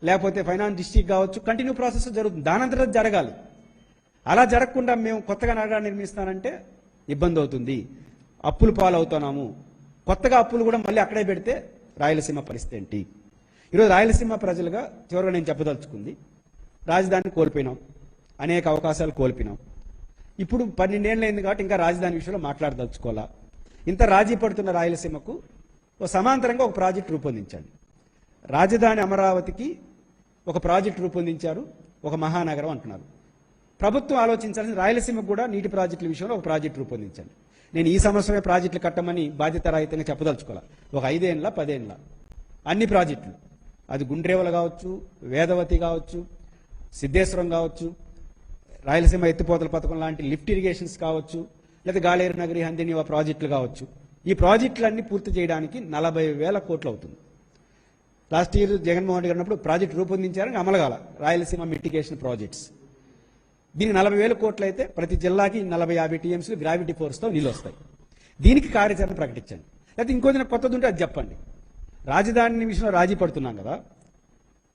లేకపోతే ఫైనాన్స్ డిస్ట్రిక్ట్ కావచ్చు, కంటిన్యూ ప్రాసెస్ జరుగుతుంది. దానంతరం జరగాలి. అలా జరగకుండా మేము కొత్తగా నగరాన్ని నిర్మిస్తానంటే ఇబ్బంది అవుతుంది, అప్పులు పాలవుతున్నాము. కొత్తగా అప్పులు కూడా మళ్ళీ అక్కడే పెడితే రాయలసీమ పరిస్థితి ఏంటి? ఈరోజు రాయలసీమ ప్రజలుగా చివరిగా నేను చెప్పదలుచుకుంది, రాజధానిని కోల్పోయినాం, అనేక అవకాశాలు కోల్పోయినాం. ఇప్పుడు 12 ఏళ్ళు అయింది కాబట్టి ఇంకా రాజధాని విషయంలో మాట్లాడదలుచుకోవాలా. ఇంత రాజీ పడుతున్న రాయలసీమకు సమాంతరంగా ఒక ప్రాజెక్ట్ రూపొందించండి. రాజధాని అమరావతికి ఒక ప్రాజెక్ట్ రూపొందించారు, ఒక మహానగరం అంటున్నారు. ప్రభుత్వం ఆలోచించాల్సిన రాయలసీమకు కూడా నీటి ప్రాజెక్టుల విషయంలో ఒక ప్రాజెక్ట్ రూపొందించండి. నేను ఈ సంవత్సరమే ప్రాజెక్టులు కట్టమని బాధ్యతారహితంగా చెప్పదలుచుకోవాలి. ఒక 5 ఏళ్ళ 10 ఏళ్ళ అన్ని ప్రాజెక్టులు, అది గుండ్రేవల కావచ్చు, వేదవతి కావచ్చు, సిద్ధేశ్వరం కావచ్చు, రాయలసీమ ఎత్తిపోతల పథకం లాంటి లిఫ్ట్ ఇరిగేషన్స్ కావచ్చు, లేదా గాలేరు నగరి, హందినివా ప్రాజెక్టులు కావచ్చు. ఈ ప్రాజెక్టులన్నీ పూర్తి చేయడానికి 40,000 కోట్లు అవుతుంది. లాస్ట్ ఇయర్ జగన్మోహన్ రెడ్డి గారు ఉన్నప్పుడు ప్రాజెక్టు రూపొందించారని అమలుగాల రాయలసీమ మిటిగేషన్ ప్రాజెక్ట్స్. దీనికి 40,000 కోట్లు అయితే ప్రతి జిల్లాకి 40-50 టీఎంసీలు గ్రావిటీ ఫోర్స్తో నీళ్ళు వస్తాయి. దీనికి కార్యాచరణ ప్రకటించండి. లేకపోతే ఇంకోదిన కొత్తది ఉంటే అది చెప్పండి. రాజధాని విషయంలో రాజీ పడుతున్నాం కదా,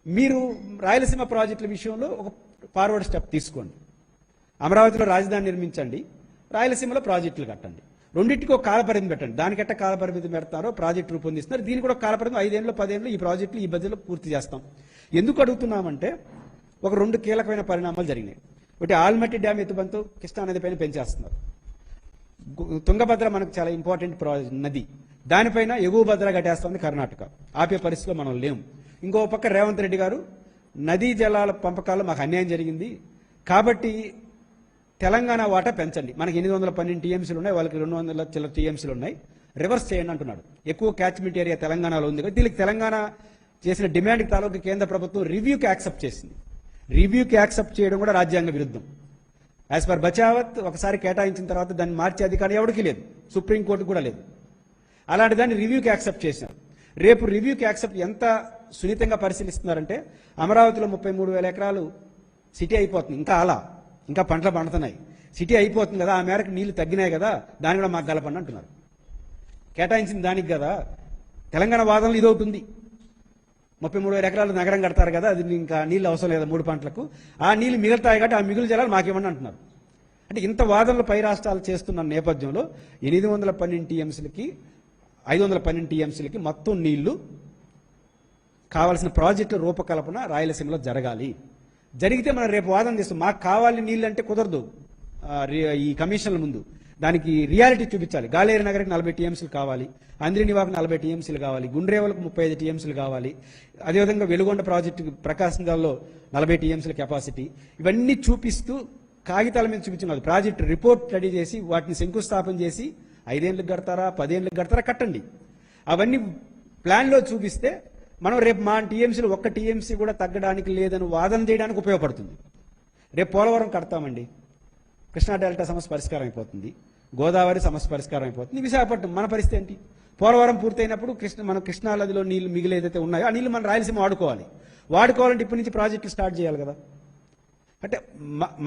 మీరు రాయలసీమ ప్రాజెక్టుల విషయంలో ఒక ఫార్వర్డ్ స్టెప్ తీసుకోండి. అమరావతిలో రాజధాని నిర్మించండి, రాయలసీమలో ప్రాజెక్టులు కట్టండి. రెండింటికి ఒక కాలపరిమితి పెట్టండి. దానికెట్ట కాలపరిమితి పెడతారో ప్రాజెక్టు రూపొందిస్తున్నారు. దీనికి కూడా కాలపరిమితి 5 ఏళ్ళు 10 ఏళ్ళు ఈ ప్రాజెక్టులు ఈ బడ్జెట్లో పూర్తి చేస్తాం. ఎందుకు అడుగుతున్నామంటే ఒక 2 కీలకమైన పరిణామాలు జరిగినాయి. ఒకటి ఆల్మట్టి డ్యామ్ ఎత్తుబంతో కృష్ణానది పైన పెంచేస్తున్నారు. తుంగభద్ర మనకు చాలా ఇంపార్టెంట్ నది, దానిపైన ఎగువ భద్ర కట్టేస్తుంది కర్ణాటక. ఆపే పరిస్థితిలో మనం లేము. ఇంకో పక్క రేవంత్ రెడ్డి గారు నదీ జలాల పంపకాల్లో మాకు అన్యాయం జరిగింది కాబట్టి తెలంగాణ వాటా పెంచండి, మనకి 812 టీఎంసీలు ఉన్నాయి, వాళ్ళకి 200 చిల్ల టీఎంసీలు ఉన్నాయి, రివర్స్ చేయండి అంటున్నాడు. ఎక్కువ క్యాచ్మెంట్ ఏరియా తెలంగాణలో ఉంది కదా, దీనికి తెలంగాణ చేసిన డిమాండ్కి తాలూకు కేంద్ర ప్రభుత్వం రివ్యూకి యాక్సెప్ట్ చేసింది. రివ్యూకి యాక్సెప్ట్ చేయడం కూడా రాజ్యాంగ విరుద్ధం. యాజ్ పర్ బచావత్ ఒకసారి కేటాయించిన తర్వాత దాన్ని మార్చే అధికారం ఎవరికి లేదు, సుప్రీంకోర్టు కూడా లేదు. అలాంటి దాన్ని రివ్యూకి యాక్సెప్ట్ చేశారు. రేపు రివ్యూకి యాక్సెప్ట్ ఎంత సున్నితంగా పరిశీలిస్తున్నారంటే అమరావతిలో 33,000 ఎకరాలు సిటీ అయిపోతుంది, ఇంకా పంటలు పండుతున్నాయి, సిటీ అయిపోతుంది కదా, ఆ మేరకు నీళ్లు తగ్గినాయి కదా, దాన్ని కూడా మాకు గలపండి అంటున్నారు. కేటాయించిన దానికి కదా. తెలంగాణ వాదనలు ఇదొకటి ఉంది, 33,000 ఎకరాలు నగరం కడతారు కదా, అది ఇంకా నీళ్ళు అవసరం లేదా 3 పంటలకు, ఆ నీళ్లు మిగులుతాయి కాబట్టి ఆ మిగులు జలాలు మాకేమని అంటున్నారు. అంటే ఇంత వాదనలు పై రాష్ట్రాలు చేస్తున్న నేపథ్యంలో 812 టీఎంసీలకి 512 టీఎంసీలకి మొత్తం నీళ్లు కావాల్సిన ప్రాజెక్టుల రూపకల్పన రాయలసీమలో జరగాలి. జరిగితే మనం రేపు వాదన చేస్తాం. మాకు కావాలి నీళ్ళు అంటే కుదరదు. ఈ కమిషన్ల ముందు దానికి రియాలిటీ చూపించాలి. గాలేరు నగర్కి 40 టీఎంసీలు కావాలి, అంద్రినివాకు 40 టీఎంసీలు కావాలి, గుండ్రేవలకు 35 టీఎంసీలు కావాలి, అదేవిధంగా వెలుగొండ ప్రాజెక్టు ప్రకాశం జిల్లాలో 40 టీఎంసీల కెపాసిటీ, ఇవన్నీ చూపిస్తూ కాగితాల మీద చూపించున్నారు. ప్రాజెక్టు రిపోర్ట్ రెడీ చేసి వాటిని శంకుస్థాపన చేసి 5 ఏళ్ళకి కడతారా 10 ఏళ్ళకి కడతారా కట్టండి. అవన్నీ ప్లాన్లో చూపిస్తే మనం రేపు మా టీఎంసీలు 1 టీఎంసీ కూడా తగ్గడానికి లేదని వాదన చేయడానికి ఉపయోగపడుతుంది. రేపు పోలవరం కడతామండి, కృష్ణా డెల్టా సమస్య పరిష్కారం అయిపోతుంది, గోదావరి సమస్య పరిష్కారం అయిపోతుంది. విశాఖపట్నం మన పరిస్థితి ఏంటి? పోలవరం పూర్తయినప్పుడు మన కృష్ణా నదిలో నీళ్లు మిగిలి ఏదైతే ఉన్నాయో ఆ నీళ్లు మనం రాయలసీమ వాడుకోవాలంటే ఇప్పటి నుంచి ప్రాజెక్టులు స్టార్ట్ చేయాలి కదా. అంటే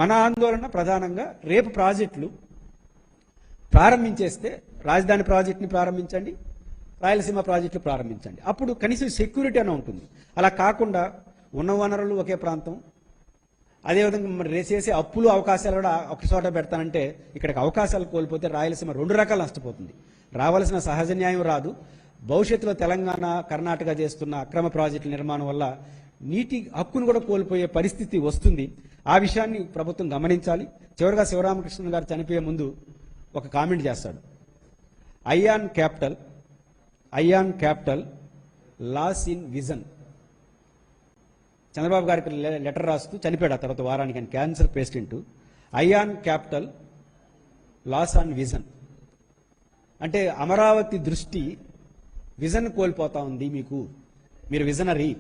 మన ఆందోళన ప్రధానంగా రేపు ప్రాజెక్టులు ప్రారంభించేస్తే రాజధాని ప్రాజెక్టుని ప్రారంభించండి, రాయలసీమ ప్రాజెక్టులు ప్రారంభించండి, అప్పుడు కనీసం సెక్యూరిటీ అని ఉంటుంది. అలా కాకుండా ఉన్న వనరులు ఒకే ప్రాంతం, అదేవిధంగా మరి చేసే అప్పులు అవకాశాలు కూడా ఒక చోట పెడతానంటే ఇక్కడికి అవకాశాలు కోల్పోతే రాయలసీమ 2 రకాలు నష్టపోతుంది. రావాల్సిన సహజ న్యాయం రాదు, భవిష్యత్తులో తెలంగాణ కర్ణాటక చేస్తున్న అక్రమ ప్రాజెక్టుల నిర్మాణం వల్ల నీటి హక్కును కూడా కోల్పోయే పరిస్థితి వస్తుంది. ఆ విషయాన్ని ప్రభుత్వం గమనించాలి. చివరిగా శివరామకృష్ణ గారు చనిపోయే ముందు ఒక కామెంట్ చేస్తాడు. I am capital lost in vision. Chandrababu గారికి లెటర్ రాస్తూ చనిపోయాడు. ఆ తర్వాత వారానికి ఆయన cancer patient. I am capital lost on vision అంటే అమరావతి దృష్టి విజన్ కోల్పోతా ఉంది. మీరు విజనరీ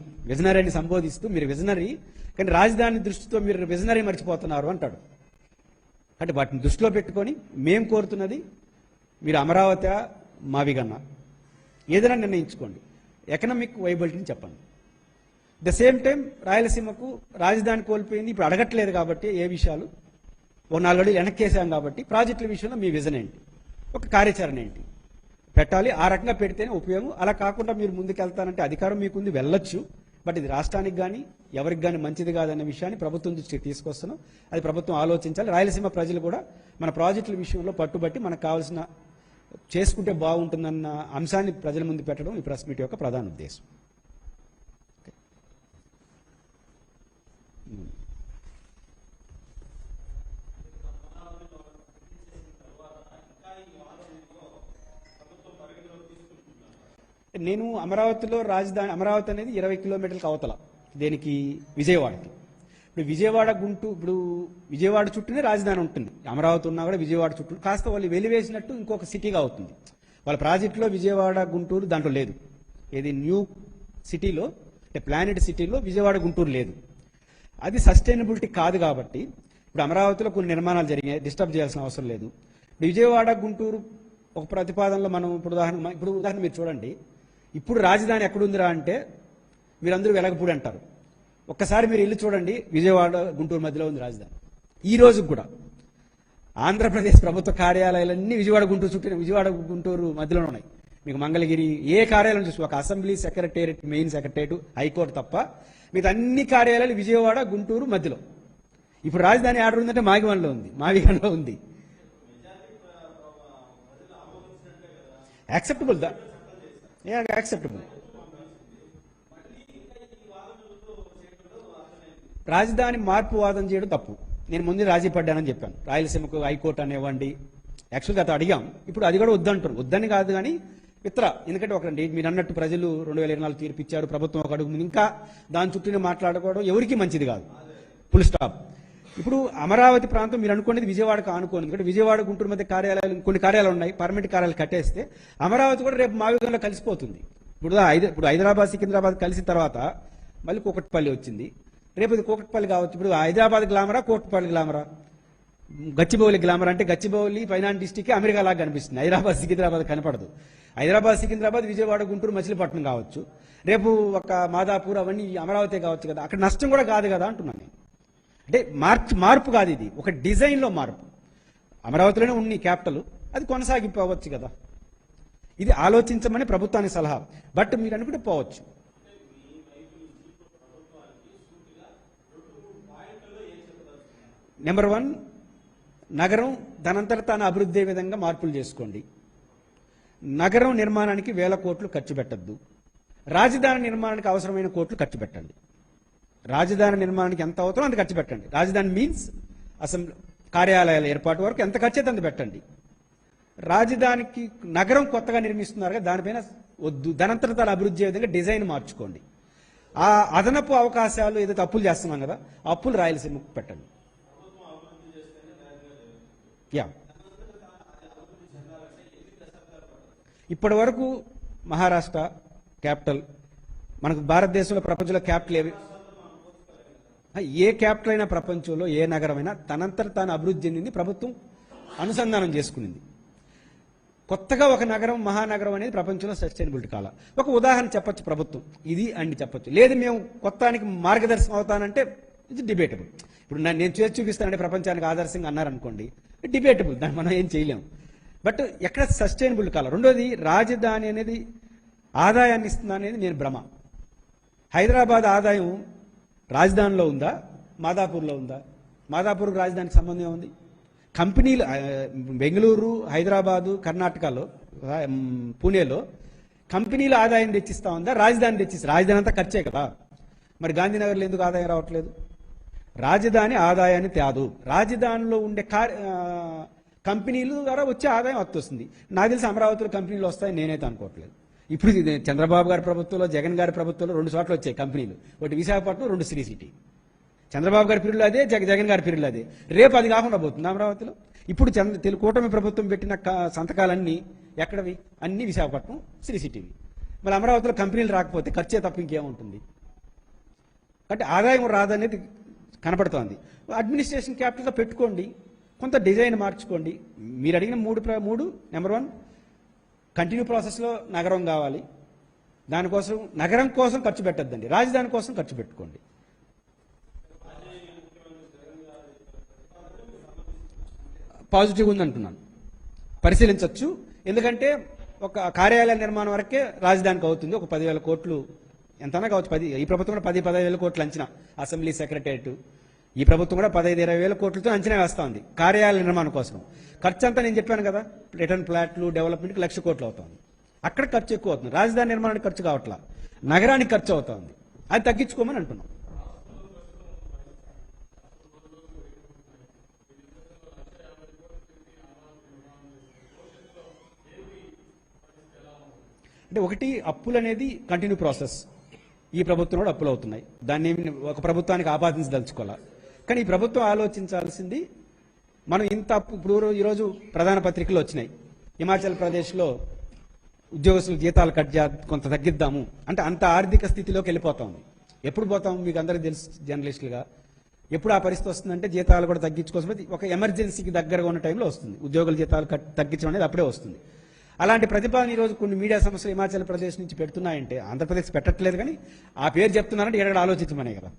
అని సంబోధిస్తూ మీరు విజనరీ, కానీ రాజధాని దృష్టితో మీరు విజనరీ మర్చిపోతున్నారు అంటాడు. అంటే వాటిని దృష్టిలో పెట్టుకొని మేము కోరుతున్నది మీరు అమరావతి మావిగన్న ఏదైనా నిర్ణయించుకోండి, ఎకనామిక్ వైబిలిటీని చెప్పండి. ద సేమ్ టైం రాయలసీమకు రాజధాని కోల్పోయింది, ఇప్పుడు అడగట్లేదు కాబట్టి ఏ విషయాలు ఒక 4 అడుగులు వెనక్కేసాం కాబట్టి ప్రాజెక్టుల విషయంలో మీ విజన్ ఏంటి, ఒక కార్యాచరణ ఏంటి పెట్టాలి. ఆ రకంగా పెడితేనే ఉపయోగం. అలా కాకుండా మీరు ముందుకెళ్తానంటే అధికారం మీకుంది, వెళ్ళొచ్చు, బట్ ఇది రాష్ట్రానికి కానీ ఎవరికి కానీ మంచిది కాదనే విషయాన్ని ప్రభుత్వం దృష్టికి తీసుకొస్తున్నాం. అది ప్రభుత్వం ఆలోచించాలి. రాయలసీమ ప్రజలు కూడా మన ప్రాజెక్టుల విషయంలో పట్టుబట్టి మనకు కావాల్సిన చేసుకుంటే బాగుంటుందన్న అంశాన్ని ప్రజల ముందు పెట్టడం ఈ ప్రెస్ మీట్ యొక్క ప్రధాన ఉద్దేశం. నేను అమరావతిలో రాజధాని, అమరావతి అనేది 20 కిలోమీటర్లకు అవతల, దేనికి విజయవాడకి. ఇప్పుడు విజయవాడ చుట్టూనే రాజధాని ఉంటుంది. అమరావతి ఉన్నా కూడా విజయవాడ చుట్టూ కాస్త వాళ్ళు వెలివేసినట్టు ఇంకొక సిటీగా అవుతుంది. వాళ్ళ ప్రాజెక్టులో విజయవాడ గుంటూరు దాంట్లో లేదు. ఏది న్యూ సిటీలో అంటే ప్లానెట్ సిటీలో విజయవాడ గుంటూరు లేదు. అది సస్టైనబిలిటీ కాదు. కాబట్టి ఇప్పుడు అమరావతిలో కొన్ని నిర్మాణాలు జరిగాయి, డిస్టర్బ్ చేయాల్సిన అవసరం లేదు. విజయవాడ గుంటూరు ఒక ప్రతిపాదనలో మనం ఇప్పుడు ఉదాహరణ మీరు చూడండి. ఇప్పుడు రాజధాని ఎక్కడుందిరా అంటే మీరందరూ వెలగపూడి అంటారు. ఒక్కసారి మీరు ఇల్లు చూడండి, విజయవాడ గుంటూరు మధ్యలో ఉంది రాజధాని. ఈ రోజు కూడా ఆంధ్రప్రదేశ్ ప్రభుత్వ కార్యాలయాలన్నీ విజయవాడ గుంటూరు మధ్యలో ఉన్నాయి. మీకు మంగళగిరి ఏ కార్యాలయం చూసి ఒక assembly secretariat, main secretariat, high court తప్ప మీకు అన్ని కార్యాలయాలు విజయవాడ గుంటూరు మధ్యలో. ఇప్పుడు రాజధాని ఆర్డర్ ఉందంటే మావిగంలో ఉంది. Acceptable acceptable. రాజధాని మార్పు వాదన చేయడం తప్పు. నేను ముందు రాజీ పడ్డానని చెప్పాను. రాయలసీమకు హైకోర్టు అనేవ్వండి, యాక్చువల్గా అతను అడిగాం, ఇప్పుడు అది కూడా వద్దంటారు. వద్దని కాదు కానీ ఎందుకంటే ఒకటి మీరు అన్నట్టు ప్రజలు 2024 తీర్పు ఇచ్చారు, ప్రభుత్వం ఒక అడుగు ముందు, ఇంకా దాని చుట్టూనే మాట్లాడుకోవడం ఎవరికి మంచిది కాదు. Full stop. ఇప్పుడు అమరావతి ప్రాంతం మీరు అనుకునేది విజయవాడకు ఆనుకోని, ఎందుకంటే విజయవాడ గుంటూరు మధ్య కార్యాలయాలు కొన్ని కార్యాలయాలు ఉన్నాయి, పర్మనెంట్ కార్యాలయాలు కట్టేస్తే అమరావతి కూడా రేపు మావిగంలో కలిసిపోతుంది. ఇప్పుడు హైదరాబాద్ సికింద్రాబాద్ కలిసిన తర్వాత మళ్ళీ కూకట్పల్లి వచ్చింది, రేపు ఇది కూకట్పల్లి కావచ్చు. ఇప్పుడు హైదరాబాద్ గ్లామరా, కూకట్పల్లి గ్లామరా, గచ్చిబౌలి గ్లామర్ అంటే గచ్చిబౌలి ఫైనాన్స్ డిస్టిక్ అమెరికా లాగా కనిపిస్తుంది, హైదరాబాద్ సికింద్రాబాద్ కనపడదు. హైదరాబాద్ సికింద్రాబాద్ విజయవాడ గుంటూరు మచిలీపట్నం కావచ్చు, రేపు ఒక మాదాపూర్ అవన్నీ అమరావతి కావచ్చు కదా, అక్కడ నష్టం కూడా కాదు కదా అంటున్నాను నేను. అంటే మార్పు కాదు, ఇది ఒక డిజైన్లో మార్పు. అమరావతిలోనే ఉంది క్యాపిటల్, అది కొనసాగిపోవచ్చు కదా, ఇది ఆలోచించమని ప్రభుత్వానికి సలహా. బట్ మీరు అనుకుంటే పోవచ్చు. నెంబర్ 1, నగరం దానంతట తాను అభివృద్ధి అయ్యే విధంగా మార్పులు చేసుకోండి. నగరం నిర్మాణానికి 1000 కోట్లు ఖర్చు పెట్టద్దు. రాజధాని నిర్మాణానికి అవసరమైన కోట్లు ఖర్చు పెట్టండి. రాజధాని నిర్మాణానికి ఎంత అవుతుందో అంత ఖర్చు పెట్టండి. రాజధాని మీన్స్ అసెంబ్లీ కార్యాలయాల ఏర్పాటు వరకు ఎంత ఖర్చు అయితే అంత పెట్టండి. రాజధానికి నగరం కొత్తగా నిర్మిస్తున్నారు కదా, దానిపైన వద్దు. దానంతట తాను అభివృద్ధి అయ్యే విధంగా డిజైన్ మార్చుకోండి. ఆ అదనపు అవకాశాలు ఏదైతే అప్పులు చేస్తున్నాం కదా, అప్పులు రాయలసీమకు పెట్టండి. యా, ఇప్పటి వరకు మహారాష్ట్ర క్యాపిటల్, మనకు భారతదేశంలో ప్రపంచంలో క్యాపిటల్ ఏ క్యాపిటల్ అయినా ప్రపంచంలో ఏ నగరమైనా తనంతట తాను అభివృద్ధి చెందింది, ప్రభుత్వం అనుసంధానం చేసుకునింది. కొత్తగా ఒక నగరం మహానగరం అనేది ప్రపంచంలో సస్టైనబిలిటీ కాల. ఒక ఉదాహరణ చెప్పొచ్చు ప్రభుత్వం, ఇది అని చెప్పొచ్చు. లేదు మేము కొత్తానికి మార్గదర్శనం అవుతానంటే ఇది డిబేటబుల్. ఇప్పుడు నేను చేసి చూపిస్తానంటే ప్రపంచానికి ఆదర్శంగా అన్నారనుకోండి, డిబేటబుల్, దాన్ని మనం ఏం చేయలేము. బట్ ఎక్కడ సస్టైనబుల్ కాల. రెండోది, రాజధాని అనేది ఆదాయాన్ని ఇస్తుందా అనేది నేను భ్రమ. హైదరాబాద్ ఆదాయం రాజధానిలో ఉందా, మాదాపూర్లో ఉందా? మాదాపూర్కు రాజధానికి సంబంధం ఉంది. కంపెనీలు బెంగళూరు, హైదరాబాదు, కర్ణాటకలో, పూణేలో కంపెనీలు ఆదాయం తెచ్చిస్తా ఉందా, రాజధాని తెచ్చిస్తా? రాజధాని అంతా ఖర్చే కదా. మరి గాంధీనగర్లో ఎందుకు ఆదాయం రావట్లేదు? రాజధాని ఆదాయాన్ని తేదు. రాజధానిలో ఉండే కంపెనీలు ద్వారా వచ్చే ఆదాయం వస్తుంది. నాకు తెలిసి అమరావతిలో కంపెనీలు వస్తాయని నేనైతే అనుకోవట్లేదు. ఇప్పుడు చంద్రబాబు గారి ప్రభుత్వంలో, జగన్ గారి ప్రభుత్వంలో 2 చోట్ల వచ్చాయి కంపెనీలు. ఒకటి విశాఖపట్నం, 2 శ్రీ సిటీ. చంద్రబాబు గారి పీరియడ్లో అదే, జగన్ గారి పీరియడ్లో అదే. రేపు అది కాకుండా పోతుంది అమరావతిలో. ఇప్పుడు కూటమి ప్రభుత్వం పెట్టిన సంతకాలన్నీ ఎక్కడవి? అన్ని విశాఖపట్నం, శ్రీ సిటీవి. మరి అమరావతిలో కంపెనీలు రాకపోతే ఖర్చే తప్ప ఇంకేముంటుంది? అంటే ఆదాయం రాదనేది కనపడుతోంది. అడ్మినిస్ట్రేషన్ క్యాపిటల్గా పెట్టుకోండి, కొంత డిజైన్ మార్చుకోండి. మీరు అడిగిన మూడు నెంబర్ 1, కంటిన్యూ ప్రాసెస్లో నగరం కావాలి. దానికోసం నగరం కోసం ఖర్చు పెట్టద్దండి, రాజధాని కోసం ఖర్చు పెట్టుకోండి. పాజిటివ్ ఉంది అంటున్నాను, పరిశీలించవచ్చు. ఎందుకంటే ఒక కార్యాలయ నిర్మాణం వరకే రాజధానికి అవుతుంది. ఒక 10,000 కోట్లు ఎంతనా కావచ్చు. ఈ ప్రభుత్వం కూడా 10-15 కోట్లు అంచనా. అసెంబ్లీ సెక్రటరియట్ ఈ ప్రభుత్వం కూడా 15-20 వేల కోట్లతో అంచనా వేస్తా ఉంది కార్యాలయ నిర్మాణం కోసం. ఖర్చు అంతా నేను చెప్పాను కదా, రిటర్న్ ప్లాట్లు, డెవలప్మెంట్కి 1,00,000 కోట్లు అవుతుంది. అక్కడ ఖర్చు ఎక్కువ అవుతుంది. రాజధాని నిర్మాణానికి ఖర్చు కావట్లా, నగరానికి ఖర్చు అవుతుంది. అది తగ్గించుకోమని అంటున్నాం. అంటే ఒకటి, అప్పులు అనేది కంటిన్యూ ప్రాసెస్. ఈ ప్రభుత్వం కూడా అప్పులు అవుతున్నాయి. దాన్ని ఒక ప్రభుత్వానికి ఆపాదించదలుచుకోవాలా. కానీ ఈ ప్రభుత్వం ఆలోచించాల్సింది, మనం ఇంత అప్పు ఇప్పుడు ఈరోజు ప్రధాన పత్రికలు వచ్చినాయి, హిమాచల్ ప్రదేశ్లో ఉద్యోగస్తుల జీతాలు కొంత తగ్గిద్దాము అంటే అంత ఆర్థిక స్థితిలోకి వెళ్ళిపోతా ఉంది. ఎప్పుడు పోతాం మీకు అందరికీ తెలుసు జర్నలిస్టులుగా. ఎప్పుడు ఆ పరిస్థితి వస్తుందంటే జీతాలు కూడా తగ్గించుకోసం ఒక ఎమర్జెన్సీకి దగ్గరగా ఉన్న టైంలో వస్తుంది. ఉద్యోగుల జీతాలు తగ్గించడం అనేది అప్పుడే వస్తుంది. అలాంటి ప్రతిపాదన ఈరోజు కొన్ని మీడియా సంస్థలు హిమాచల్ ప్రదేశ్ నుంచి పెడుతున్నాయంటే, ఆంధ్రప్రదేశ్ పెట్టట్లేదు కానీ ఆ పేరు చెప్తున్నారంటే ఎక్కడ ఆలోచించమనే కదా.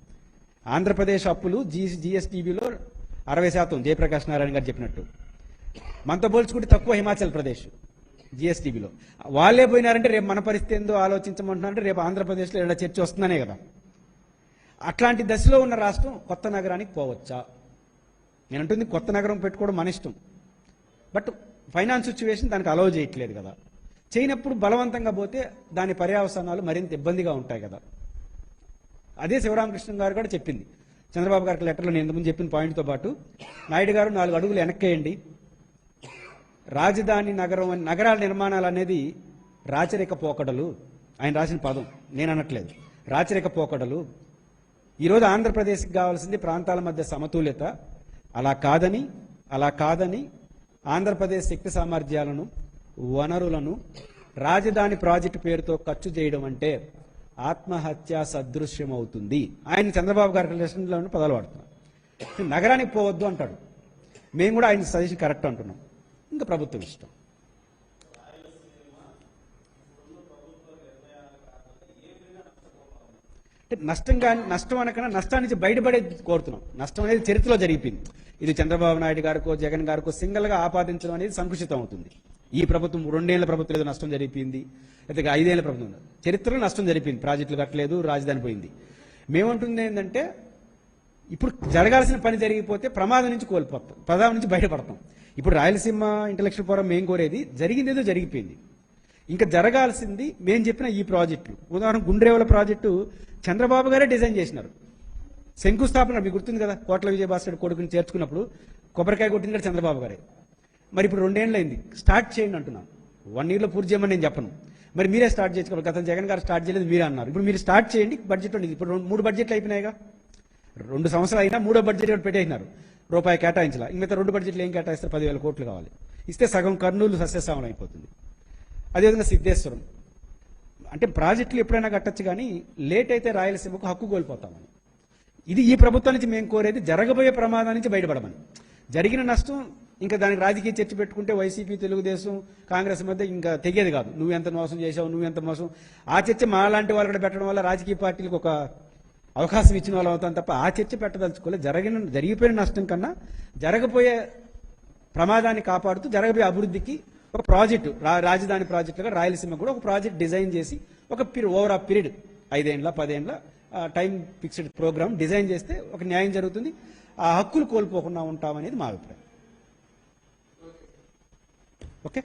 ఆంధ్రప్రదేశ్ అప్పులు జిఎస్టీబీలో 60% జయప్రకాష్ నారాయణ గారు చెప్పినట్టు. మనతో పోల్చుకుంటే తక్కువ హిమాచల్ ప్రదేశ్ జిఎస్టీబీలో. వాళ్ళే పోయినారంటే రేపు మన పరిస్థితి ఏందో ఆలోచించమంటున్నారంటే రేపు ఆంధ్రప్రదేశ్లో ఏడా చర్చ వస్తుందనే కదా. అట్లాంటి దశలో ఉన్న రాష్ట్రం కొత్త నగరానికి పోవచ్చా? నేను అంటుంది కొత్త నగరం పెట్టుకోవడం మన ఇష్టం, బట్ ఫైనాన్స్ సిచ్యువేషన్ దానికి అలౌ చేయట్లేదు కదా. చేయనప్పుడు బలవంతంగా పోతే దాని పర్యవసానాలు మరింత ఇబ్బందిగా ఉంటాయి కదా. అదే శివరామకృష్ణ గారు కూడా చెప్పింది చంద్రబాబు గారికి లెటర్లో. నేను ఇంతకుముందు చెప్పిన పాయింట్తో పాటు నాయుడు గారు 4 అడుగులు వెనక్కేయండి, రాజధాని నగరాల నిర్మాణాలు అనేది రాచరిక పోకడలు, ఆయన రాసిన పదం, నేను అనట్లేదు, రాచరిక పోకడలు. ఈరోజు ఆంధ్రప్రదేశ్కి కావాల్సింది ప్రాంతాల మధ్య సమతుల్యత. అలా కాదని ఆంధ్రప్రదేశ్ శక్తి సామర్థ్యాలను, వనరులను రాజధాని ప్రాజెక్టు పేరుతో ఖర్చు చేయడం అంటే ఆత్మహత్య సదృశ్యం అవుతుంది. ఆయన చంద్రబాబు గారి లెసన్లో పదాలు వాడుతున్నారు. నగరానికి పోవద్దు అంటాడు, మేము కూడా ఆయన సజెషన్ కరెక్ట్ అంటున్నాం. ఇంకా ప్రభుత్వం ఇష్టం. నష్టం అనకన్నా నష్టాన్ని నుంచి బయటపడే కోరుతున్నాం. నష్టం అనేది చరిత్రలో జరిగిపోయింది. ఇది చంద్రబాబు నాయుడు గారికో జగన్ గారికో సింగిల్గా ఆపాదించడం అనేది సంకుచితం అవుతుంది. ఈ ప్రభుత్వం 2 ఏళ్ల ప్రభుత్వం ఏదో నష్టం జరిపింది, అయితే 5 ఏళ్ల ప్రభుత్వం చరిత్రలో నష్టం జరిపింది, ప్రాజెక్టులు కట్టలేదు, రాజధాని పోయింది. మేమంటుంది ఏంటంటే ఇప్పుడు జరగాల్సిన పని జరిగిపోతే ప్రమాదం నుంచి కోల్పోతాం, ప్రమాదం నుంచి బయటపడతాం. ఇప్పుడు రాయలసీమ ఇంటలెక్చువల్ ఫోరం మేము కోరేది జరిగిందేదో జరిగిపోయింది, ఇంకా జరగాల్సింది మేము చెప్పిన ఈ ప్రాజెక్టులు. ఉదాహరణ గుండ్రేవల ప్రాజెక్టు చంద్రబాబు గారే డిజైన్ చేసినారు. శంకుస్థాపన మీకు గుర్తుంది కదా, కోట్ల విజయభాస్కర్ కొడుకుని చేర్చుకున్నప్పుడు కొబ్బరికాయ కొట్టింది కూడా చంద్రబాబు గారే. మరి ఇప్పుడు 2 ఏళ్ళు అయింది, స్టార్ట్ చేయండి అంటున్నాను. 1 yearలో పూర్తి చేయమని నేను చెప్పను, మరి మీరే స్టార్ట్ చేసుకోవాలి. గత జగన్ గారు స్టార్ట్ చేయలేదు, మీరే అన్నారు. ఇప్పుడు మీరు స్టార్ట్ చేయండి. బడ్జెట్ ఉంది, ఇప్పుడు 3 బడ్జెట్లు అయిపోయినాయిగా. 2 సంవత్సరాలు అయినా 3వ బడ్జెట్ పెట్టేసినారు, రూపాయి కేటాయించాల. మిగతా 2 బడ్జెట్లు ఏం కేటాయిస్తారు? 10,000 కోట్లు కావాలి. ఇస్తే సగం కర్నూలు సస్యశ్యామలం అయిపోతుంది. అదేవిధంగా సిద్ధేశ్వరం. అంటే ప్రాజెక్టులు ఎప్పుడైనా కట్టచ్చు, కానీ లేట్ అయితే రాయలసీమకు హక్కు కోల్పోతామని. ఇది ఈ ప్రభుత్వం నుంచి మేము కోరేది, జరగబోయే ప్రమాదం నుంచి బయటపడమని. జరిగిన నష్టం ఇంకా దానికి రాజకీయ చర్చ పెట్టుకుంటే వైసీపీ, తెలుగుదేశం, కాంగ్రెస్ మధ్య ఇంకా తెగేది కాదు. నువ్వెంత మోసం చేశావు, నువ్వెంత మోసం. ఆ చర్చ మా లాంటి వాళ్ళు కూడా పెట్టడం వల్ల రాజకీయ పార్టీలకు ఒక అవకాశం ఇచ్చిన వాళ్ళు అవుతాం తప్ప ఆ చర్చ పెట్టదలుచుకోలేదు. జరిగిపోయిన నష్టం కన్నా జరగబోయే ప్రమాదాన్ని కాపాడుతూ జరగబోయే అభివృద్ధికి ఒక ప్రాజెక్టు, రాజధాని ప్రాజెక్టుగా రాయలసీమ కూడా ఒక ప్రాజెక్ట్ డిజైన్ చేసి ఒక ఓవర్ ఆ పీరియడ్ 5 ఏళ్ళ 10 ఏళ్ళ టైం ఫిక్స్డ్ ప్రోగ్రామ్ డిజైన్ చేస్తే ఒక న్యాయం జరుగుతుంది, ఆ హక్కులు కోల్పోకుండా ఉంటామనేది మా అభిప్రాయం. ఓకే.